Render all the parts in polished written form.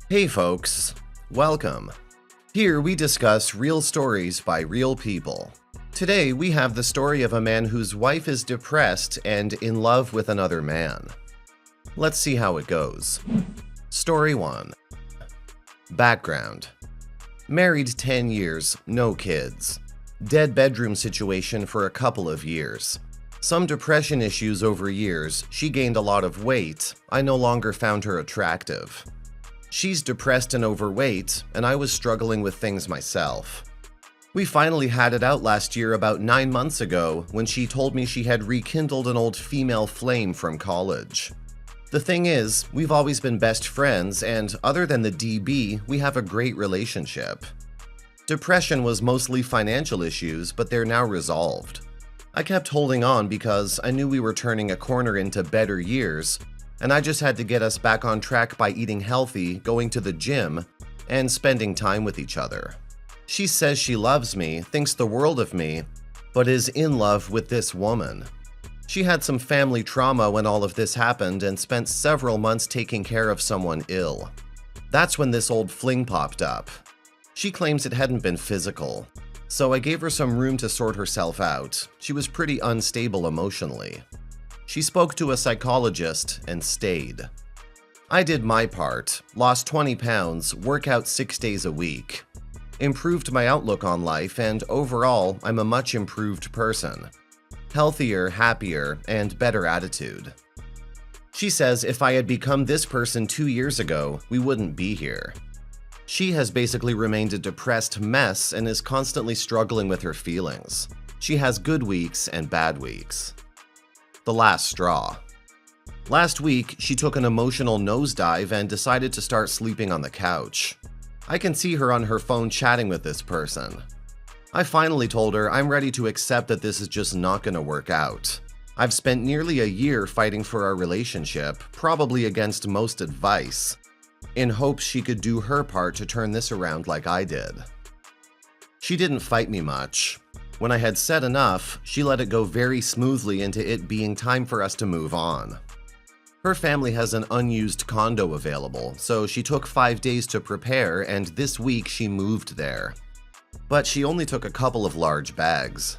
Hey folks, welcome. Here we discuss real stories by real people. Today we have the story of a man whose wife is depressed and in love with another man. Let's see how it goes. Story 1. Background. Married 10 years, no kids. Dead bedroom situation for a couple of years. Some depression issues over years, she gained a lot of weight, I no longer found her attractive. She's depressed and overweight, and I was struggling with things myself. We finally had it out last year about 9 months ago when she told me she had rekindled an old female flame from college. The thing is, we've always been best friends and other than the DB, we have a great relationship. Depression was mostly financial issues, but they're now resolved. I kept holding on because I knew we were turning a corner into better years, and I just had to get us back on track by eating healthy, going to the gym, and spending time with each other. She says she loves me, thinks the world of me, but is in love with this woman. She had some family trauma when all of this happened and spent several months taking care of someone ill. That's when this old fling popped up. She claims it hadn't been physical, so I gave her some room to sort herself out. She was pretty unstable emotionally. She spoke to a psychologist and stayed. I did my part, lost 20 pounds, work out 6 days a week. Improved my outlook on life, and overall, I'm a much improved person. Healthier, happier, and better attitude. She says if I had become this person 2 years ago, we wouldn't be here. She has basically remained a depressed mess and is constantly struggling with her feelings. She has good weeks and bad weeks. The last straw. Last week, she took an emotional nosedive and decided to start sleeping on the couch. I can see her on her phone chatting with this person. I finally told her I'm ready to accept that this is just not going to work out. I've spent nearly a year fighting for our relationship, probably against most advice, in hopes she could do her part to turn this around like I did. She didn't fight me much. When I had said enough, she let it go very smoothly into it being time for us to move on. Her family has an unused condo available, so she took 5 days to prepare and this week she moved there. But she only took a couple of large bags.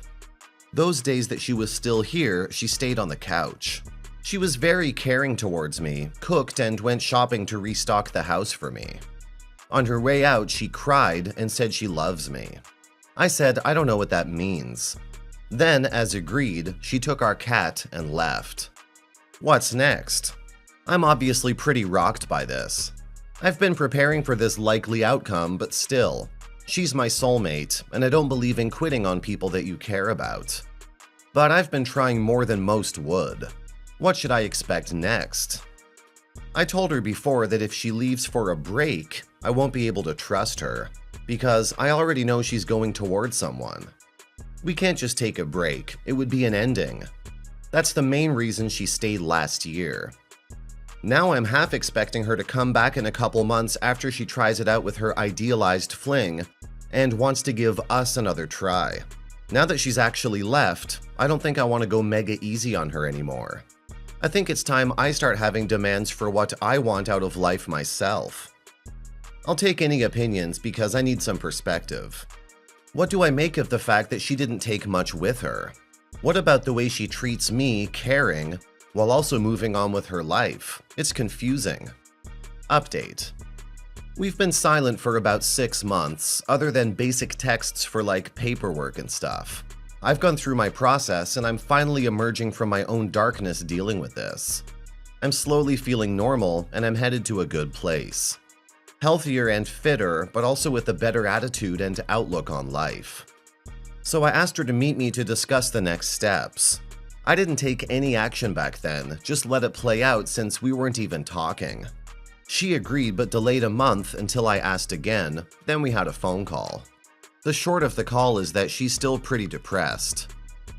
Those days that she was still here, she stayed on the couch. She was very caring towards me, cooked and went shopping to restock the house for me. On her way out, she cried and said she loves me. I said I don't know what that means. Then, as agreed, she took our cat and left. What's next? I'm obviously pretty rocked by this. I've been preparing for this likely outcome, but still, she's my soulmate, and I don't believe in quitting on people that you care about. But I've been trying more than most would. What should I expect next? I told her before that if she leaves for a break, I won't be able to trust her, because I already know she's going towards someone. We can't just take a break, it would be an ending. That's the main reason she stayed last year. Now I'm half expecting her to come back in a couple months after she tries it out with her idealized fling and wants to give us another try. Now that she's actually left, I don't think I want to go mega easy on her anymore. I think it's time I start having demands for what I want out of life myself. I'll take any opinions because I need some perspective. What do I make of the fact that she didn't take much with her? What about the way she treats me, caring, while also moving on with her life? It's confusing. Update. We've been silent for about 6 months, other than basic texts for like paperwork and stuff. I've gone through my process and I'm finally emerging from my own darkness dealing with this. I'm slowly feeling normal and I'm headed to a good place. Healthier and fitter, but also with a better attitude and outlook on life. So I asked her to meet me to discuss the next steps. I didn't take any action back then, just let it play out since we weren't even talking. She agreed but delayed a month until I asked again, then we had a phone call. The short of the call is that she's still pretty depressed.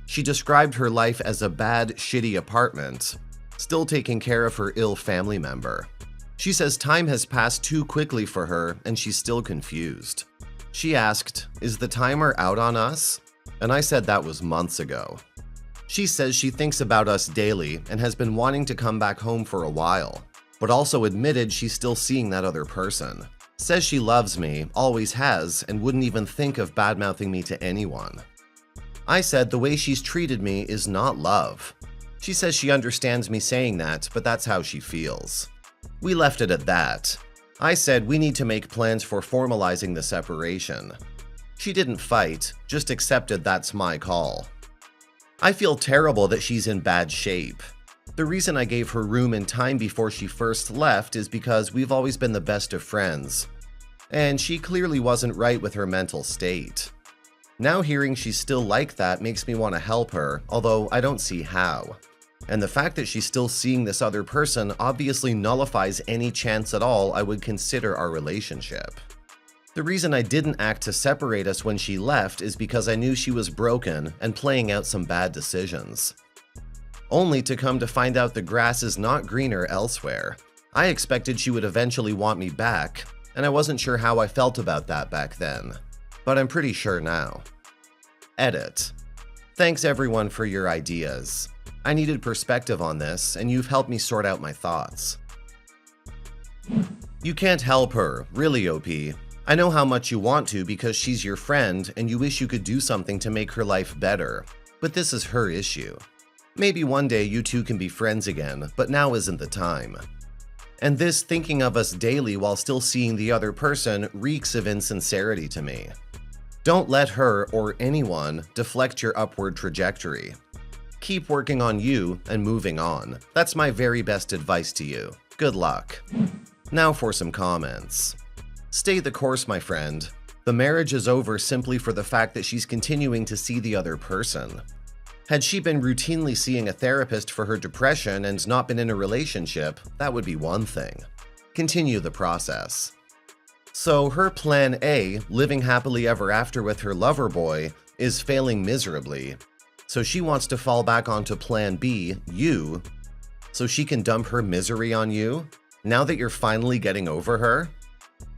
She described her life as a bad, shitty apartment, still taking care of her ill family member. She says time has passed too quickly for her and she's still confused. She asked, "Is the timer out on us?" And I said that was months ago. She says she thinks about us daily and has been wanting to come back home for a while. but also admitted she's still seeing that other person. Says she loves me, always has, and wouldn't even think of bad-mouthing me to anyone. I said the way she's treated me is not love. She says she understands me saying that, but that's how she feels. We left it at that. I said we need to make plans for formalizing the separation. She didn't fight, just accepted that's my call. I feel terrible that she's in bad shape. The reason I gave her room and time before she first left is because we've always been the best of friends. And she clearly wasn't right with her mental state. Now hearing she's still like that makes me want to help her, although I don't see how. And the fact that she's still seeing this other person obviously nullifies any chance at all I would consider our relationship. The reason I didn't act to separate us when she left is because I knew she was broken and playing out some bad decisions. Only to come to find out the grass is not greener elsewhere. I expected she would eventually want me back, and I wasn't sure how I felt about that back then. But I'm pretty sure now. Edit. Thanks everyone for your ideas. I needed perspective on this, and you've helped me sort out my thoughts. You can't help her, really, OP. I know how much you want to because she's your friend and you wish you could do something to make her life better. But this is her issue. Maybe one day you two can be friends again, but now isn't the time. And this thinking of us daily while still seeing the other person reeks of insincerity to me. Don't let her or anyone deflect your upward trajectory. Keep working on you and moving on. That's my very best advice to you. Good luck. Now for some comments. Stay the course, my friend. The marriage is over simply for the fact that she's continuing to see the other person. Had she been routinely seeing a therapist for her depression and not been in a relationship, that would be one thing. Continue the process. So her plan A, living happily ever after with her lover boy, is failing miserably. So she wants to fall back onto plan B, you, so she can dump her misery on you, now that you're finally getting over her?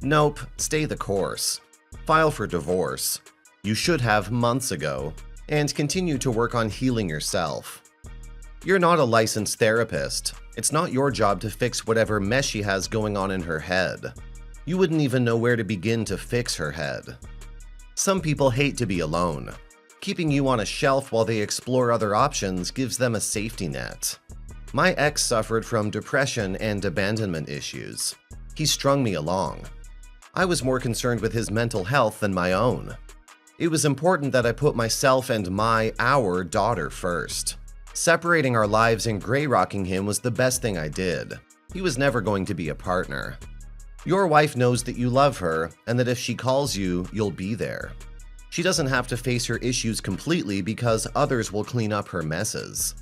Nope, stay the course. File for divorce. You should have months ago. And continue to work on healing yourself. You're not a licensed therapist. It's not your job to fix whatever mess she has going on in her head. You wouldn't even know where to begin to fix her head. Some people hate to be alone. Keeping you on a shelf while they explore other options gives them a safety net. My ex suffered from depression and abandonment issues. He strung me along. I was more concerned with his mental health than my own. It was important that I put myself and our daughter first. Separating our lives and gray-rocking him was the best thing I did. He was never going to be a partner. Your wife knows that you love her and that if she calls you, you'll be there. She doesn't have to face her issues completely because others will clean up her messes.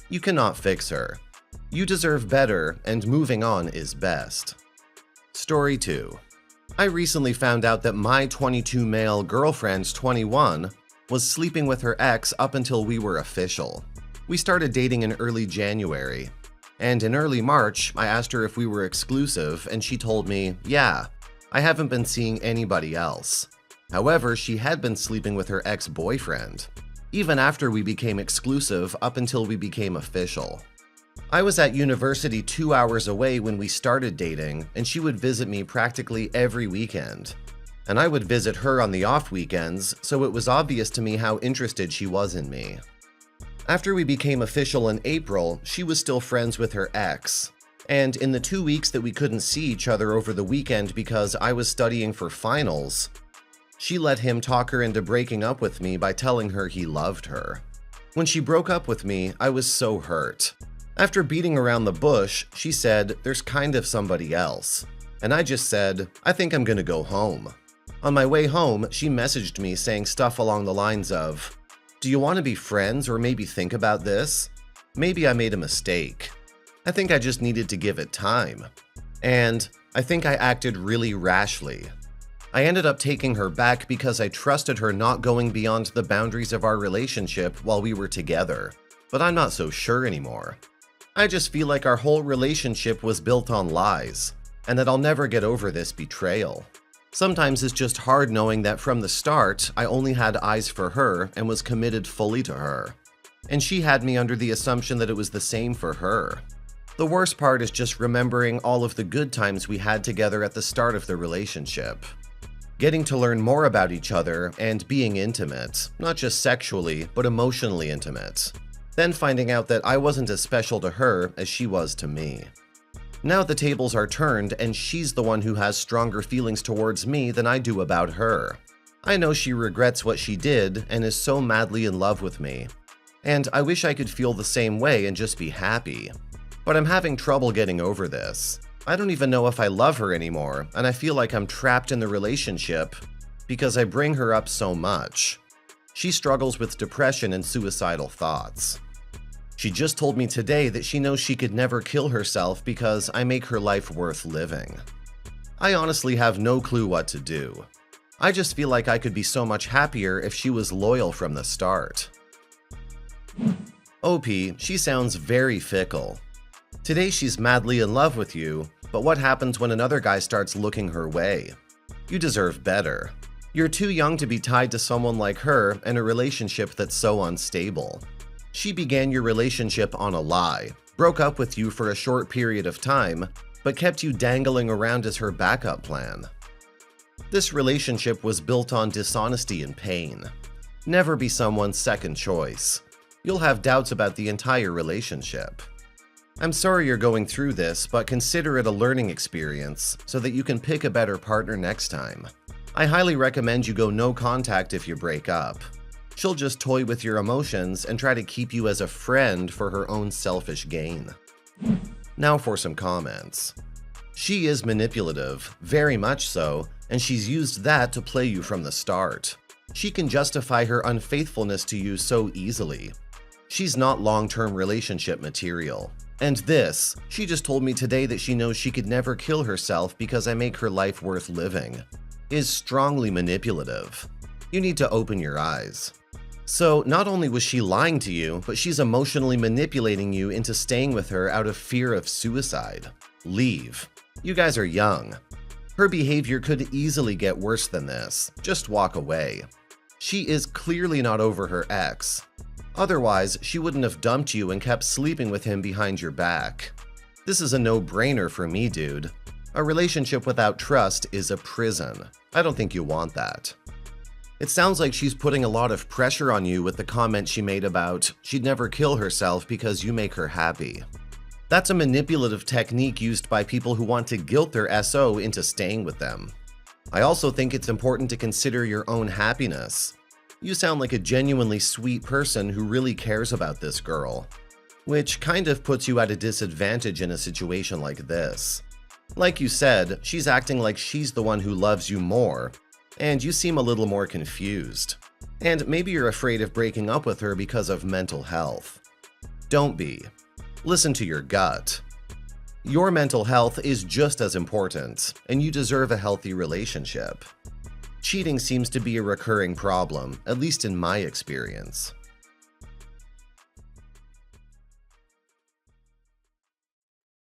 You cannot fix her. You deserve better, and moving on is best. Story 2. I recently found out that my 22 male girlfriend's 21 was sleeping with her ex up until we were official. We started dating in early January, and in early March, I asked her if we were exclusive, and she told me, yeah, I haven't been seeing anybody else. However, she had been sleeping with her ex-boyfriend, even after we became exclusive up until we became official. I was at university 2 hours away when we started dating, and she would visit me practically every weekend. And I would visit her on the off weekends, so it was obvious to me how interested she was in me. After we became official in April, she was still friends with her ex. And in the 2 weeks that we couldn't see each other over the weekend because I was studying for finals, she let him talk her into breaking up with me by telling her he loved her. When she broke up with me, I was so hurt. After beating around the bush, she said, there's kind of somebody else. And I just said, I think I'm gonna go home. On my way home, she messaged me saying stuff along the lines of, do you want to be friends or maybe think about this? Maybe I made a mistake. I think I just needed to give it time. And I think I acted really rashly. I ended up taking her back because I trusted her not going beyond the boundaries of our relationship while we were together. But I'm not so sure anymore. I just feel like our whole relationship was built on lies, and that I'll never get over this betrayal. Sometimes it's just hard knowing that from the start, I only had eyes for her and was committed fully to her. And she had me under the assumption that it was the same for her. The worst part is just remembering all of the good times we had together at the start of the relationship. Getting to learn more about each other and being intimate, not just sexually, but emotionally intimate. Then finding out that I wasn't as special to her as she was to me. Now the tables are turned and she's the one who has stronger feelings towards me than I do about her. I know she regrets what she did and is so madly in love with me. And I wish I could feel the same way and just be happy. But I'm having trouble getting over this. I don't even know if I love her anymore, and I feel like I'm trapped in the relationship because I bring her up so much. She struggles with depression and suicidal thoughts. She just told me today that she knows she could never kill herself because I make her life worth living. I honestly have no clue what to do. I just feel like I could be so much happier if she was loyal from the start. OP, she sounds very fickle. Today she's madly in love with you, but what happens when another guy starts looking her way? You deserve better. You're too young to be tied to someone like her in a relationship that's so unstable. She began your relationship on a lie, broke up with you for a short period of time, but kept you dangling around as her backup plan. This relationship was built on dishonesty and pain. Never be someone's second choice. You'll have doubts about the entire relationship. I'm sorry you're going through this, but consider it a learning experience so that you can pick a better partner next time. I highly recommend you go no contact if you break up. She'll just toy with your emotions and try to keep you as a friend for her own selfish gain. Now for some comments. She is manipulative, very much so, and she's used that to play you from the start. She can justify her unfaithfulness to you so easily. She's not long-term relationship material. And this, she just told me today that she knows she could never kill herself because I make her life worth living, is strongly manipulative. You need to open your eyes. So not only was she lying to you, but she's emotionally manipulating you into staying with her out of fear of suicide. Leave. You guys are young. Her behavior could easily get worse than this. Just walk away. She is clearly not over her ex. Otherwise, she wouldn't have dumped you and kept sleeping with him behind your back. This is a no-brainer for me, dude. A relationship without trust is a prison. I don't think you want that. It sounds like she's putting a lot of pressure on you with the comment she made about she'd never kill herself because you make her happy. That's a manipulative technique used by people who want to guilt their SO into staying with them. I also think it's important to consider your own happiness. You sound like a genuinely sweet person who really cares about this girl, which kind of puts you at a disadvantage in a situation like this. Like you said, she's acting like she's the one who loves you more, and you seem a little more confused. And maybe you're afraid of breaking up with her because of mental health. Don't be. Listen to your gut. Your mental health is just as important, and you deserve a healthy relationship. Cheating seems to be a recurring problem, at least in my experience.